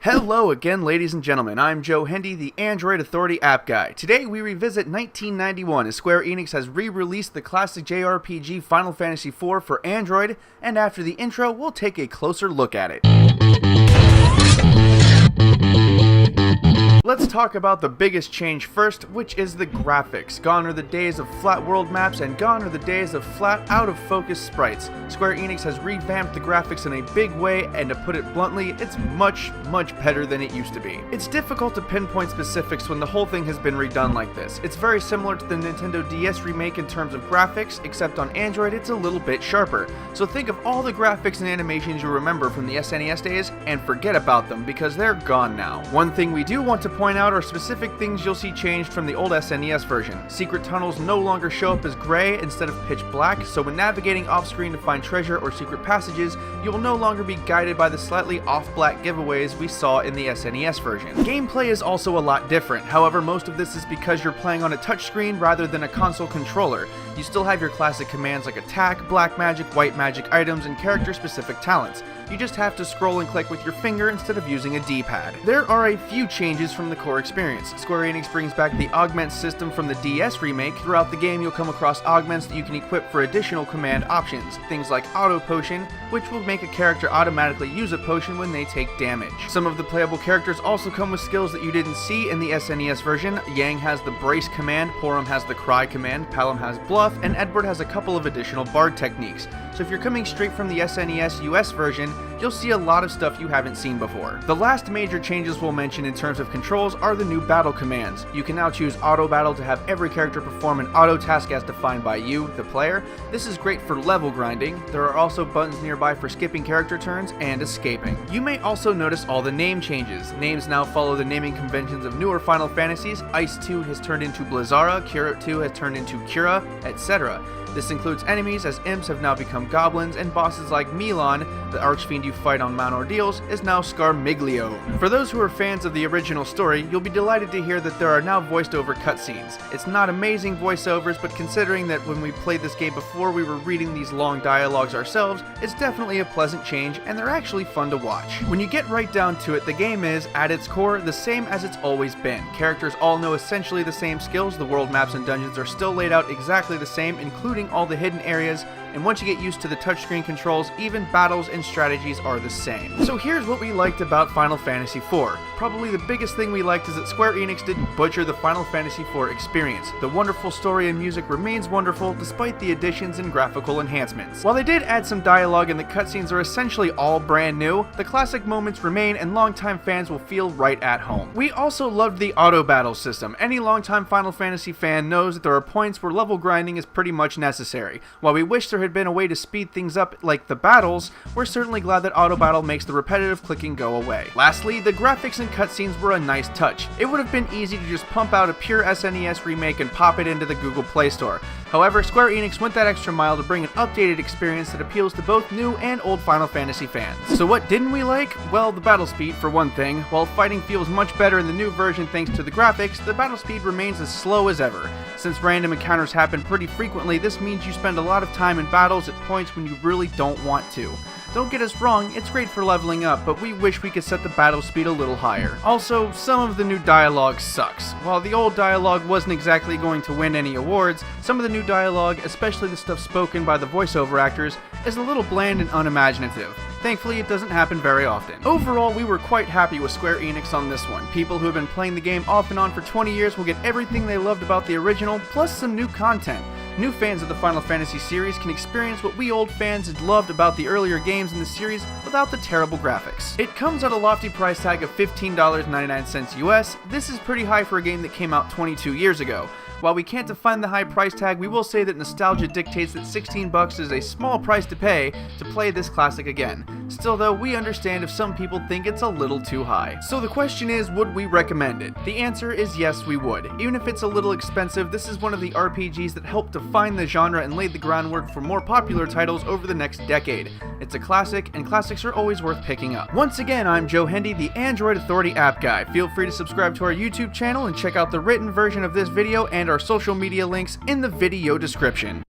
Hello again, ladies and gentlemen. I'm Joe Hindy, the Android Authority app guy. Today we revisit 1991 as Square Enix has re-released the classic JRPG Final Fantasy IV for Android, and after the intro, we'll take a closer look at it. Let's talk about the biggest change first, which is the graphics. Gone are the days of flat world maps and gone are the days of flat, out-of-focus sprites. Square Enix has revamped the graphics in a big way, and to put it bluntly, it's much better than it used to be. It's difficult to pinpoint specifics when the whole thing has been redone like this. It's very similar to the Nintendo DS remake in terms of graphics, except on Android it's a little bit sharper. So think of all the graphics and animations you remember from the SNES days, and forget about them, because they're gone now. One thing we do want to point out are specific things you'll see changed from the old SNES version. Secret tunnels no longer show up as gray instead of pitch black, so when navigating off-screen to find treasure or secret passages, you will no longer be guided by the slightly off-black giveaways we saw in the SNES version. Gameplay is also a lot different, however most of this is because you're playing on a touchscreen rather than a console controller. You still have your classic commands like attack, black magic, white magic items, and character-specific talents. You just have to scroll and click with your finger instead of using a D-pad. There are a few changes from the core experience. Square Enix brings back the augment system from the DS remake. Throughout the game you'll come across augments that you can equip for additional command options, things like auto potion, which will make a character automatically use a potion when they take damage. Some of the playable characters also come with skills that you didn't see in the SNES version. Yang has the brace command, Porum has the cry command, Palom has bluff, and Edward has a couple of additional bard techniques. So if you're coming straight from the SNES US version, you'll see a lot of stuff you haven't seen before. The last major changes we'll mention in terms of controls are the new battle commands. You can now choose auto battle to have every character perform an auto task as defined by you, the player. This is great for level grinding. There are also buttons nearby for skipping character turns and escaping. You may also notice all the name changes. Names now follow the naming conventions of newer Final Fantasies. Ice 2 has turned into Blizzara, Kira 2 has turned into Kira, etc. This includes enemies, as imps have now become goblins, and bosses like Milan, the archfiend you fight on Mount Ordeals, is now Scarmiglio. For those who are fans of the original story, you'll be delighted to hear that there are now voiced over cutscenes. It's not amazing voiceovers, but considering that when we played this game before we were reading these long dialogues ourselves, it's definitely a pleasant change, and they're actually fun to watch. When you get right down to it, the game is, at its core, the same as it's always been. Characters all know essentially the same skills, the world maps and dungeons are still laid out exactly the same, including all the hidden areas, and once you get used to the touchscreen controls, even battles and strategies are the same. So here's what we liked about Final Fantasy IV. Probably the biggest thing we liked is that Square Enix didn't butcher the Final Fantasy IV experience. The wonderful story and music remains wonderful despite the additions and graphical enhancements. While they did add some dialogue and the cutscenes are essentially all brand new, the classic moments remain and longtime fans will feel right at home. We also loved the auto battle system. Any longtime Final Fantasy fan knows that there are points where level grinding is pretty much necessary. While we wish there had been a way to speed things up like the battles, we're certainly glad that auto battle makes the repetitive clicking go away. Lastly, the graphics and cutscenes were a nice touch. It would have been easy to just pump out a pure SNES remake and pop it into the Google Play Store. However, Square Enix went that extra mile to bring an updated experience that appeals to both new and old Final Fantasy fans. So what didn't we like? Well, the battle speed for one thing. While fighting feels much better in the new version thanks to the graphics, the battle speed remains as slow as ever. Since random encounters happen pretty frequently, this means you spend a lot of time in battles at points when you really don't want to. Don't get us wrong, it's great for leveling up, but we wish we could set the battle speed a little higher. Also, some of the new dialogue sucks. While the old dialogue wasn't exactly going to win any awards, some of the new dialogue, especially the stuff spoken by the voiceover actors, is a little bland and unimaginative. Thankfully, it doesn't happen very often. Overall, we were quite happy with Square Enix on this one. People who have been playing the game off and on for 20 years will get everything they loved about the original, plus some new content. New fans of the Final Fantasy series can experience what we old fans had loved about the earlier games in the series without the terrible graphics. It comes at a lofty price tag of $15.99 US. This is pretty high for a game that came out 22 years ago. While we can't define the high price tag, we will say that nostalgia dictates that $16 is a small price to pay to play this classic again. Still though, we understand if some people think it's a little too high. So the question is, would we recommend it? The answer is yes, we would. Even if it's a little expensive, this is one of the RPGs that helped define the genre and laid the groundwork for more popular titles over the next decade. It's a classic, and classics are always worth picking up. Once again, I'm Joe Hindy, the Android Authority app guy. Feel free to subscribe to our YouTube channel and check out the written version of this video and our social media links in the video description.